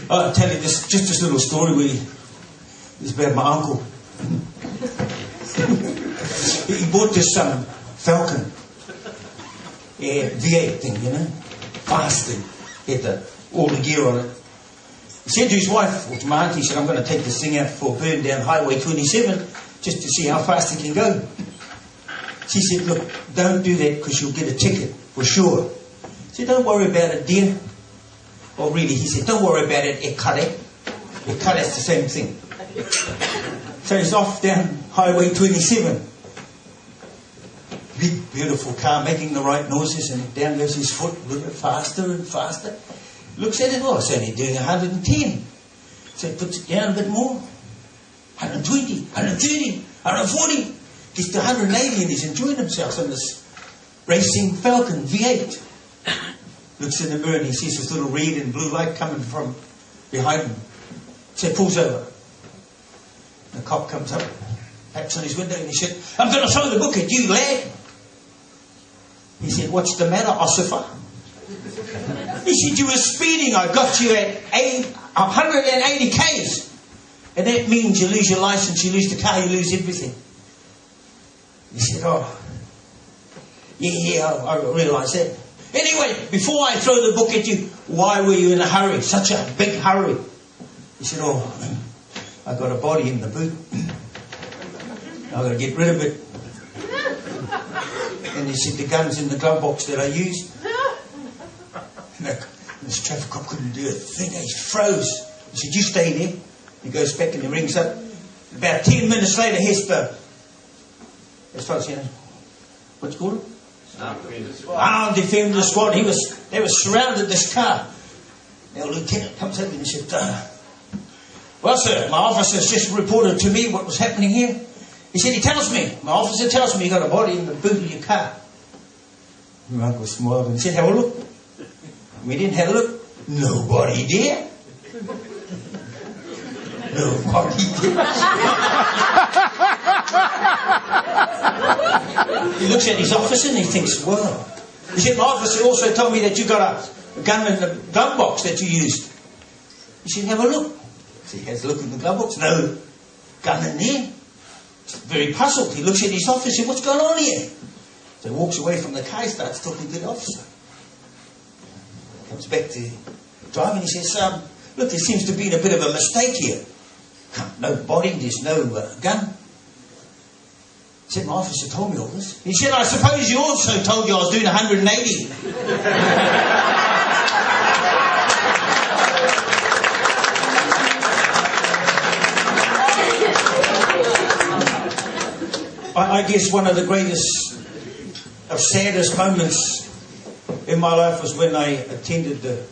I'll tell you this, just this little story it's about my uncle. He bought this Falcon V8 thing, you know, fast thing. He had all the gear on it. He said to his wife, or to my auntie, he said, I'm going to take this thing out for a burn down Highway 27 just to see how fast it can go. She said, look, don't do that because you'll get a ticket, for sure. He said, don't worry about it, dear. Well, really, he said, don't worry about it, Ekare. Ekare's the same thing. So he's off down Highway 27. Big, beautiful car, making the right noises, and down goes his foot a little bit faster and faster. Looks at it, oh, it's only doing 110. So he puts it down a bit more. 120, 130, 140. Gets to 180 and he's enjoying himself on this racing Falcon V8. Looks in the mirror and he sees this little red and blue light coming from behind him. So he pulls over. The cop comes up, taps on his window and he said, I'm going to throw the book at you, lad. He said, what's the matter, Ossifer? He said, you were speeding. I got you at 180 k's. And that means you lose your license, you lose the car, you lose everything. He said, oh, yeah, I realise that. Anyway, before I throw the book at you, why were you in a hurry? Such a big hurry. He said, oh, I got a body in the boot. I've got to get rid of it. And he said, the gun's in the glove box that I used. And this traffic cop couldn't do a thing. He froze. He said, you stay there. He goes back and he rings up. About 10 minutes later, here's the... As far as you know, what's it called? Armed Defender Squad. They were surrounded this car. Now, Lieutenant comes over and he said, well, sir, my officer's just reported to me what was happening here. He said, my officer tells me you got a body in the boot of your car. My uncle smiled and said, have a look. We didn't have a look. Nobody there. Nobody there. He looks at his officer and he thinks, well. He said, my officer also told me that you got a gun in the glove box that you used. He said, have a look. So he has a look in the glove box. No gun in there. He's very puzzled. He looks at his officer. What's going on here? So he walks away from the car. He starts talking to the officer. Comes back to driving. He says, look, there seems to be a bit of a mistake here. No body. There's no gun. He said, my officer told me all this. He said, I suppose you also told you I was doing 180. I guess one of the greatest, saddest moments in my life was when I attended the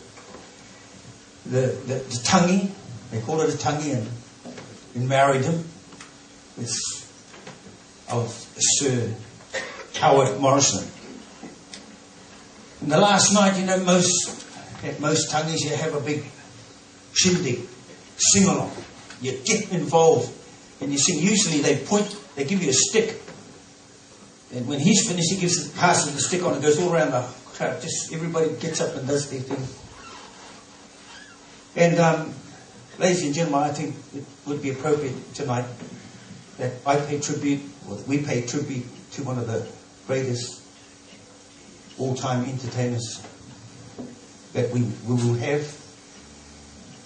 tangi. They call it a tangi, and married him. It's of Sir Howard Morrison. And the last night, you know, at most tangis you have a big shindig, sing-along. You get involved and you sing. Usually they give you a stick. And when he's finished, he passes the stick on and goes all around the crowd. Just everybody gets up and does their thing. And ladies and gentlemen, I think it would be appropriate tonight that I pay tribute, or that we pay tribute to one of the greatest all-time entertainers that we will have,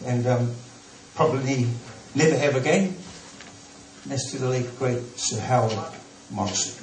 and probably never have again. And that's to the late, great Sir Howard Morrison.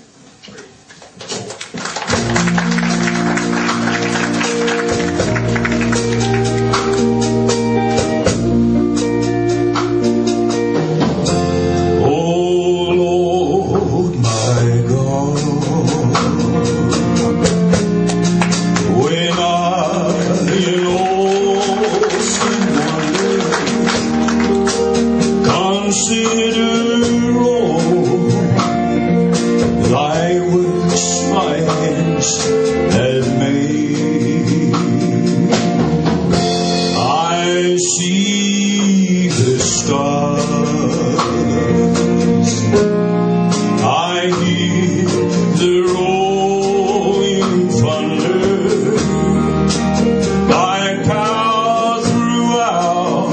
Like power throughout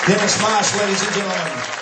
Dennis Marsh, ladies and gentlemen.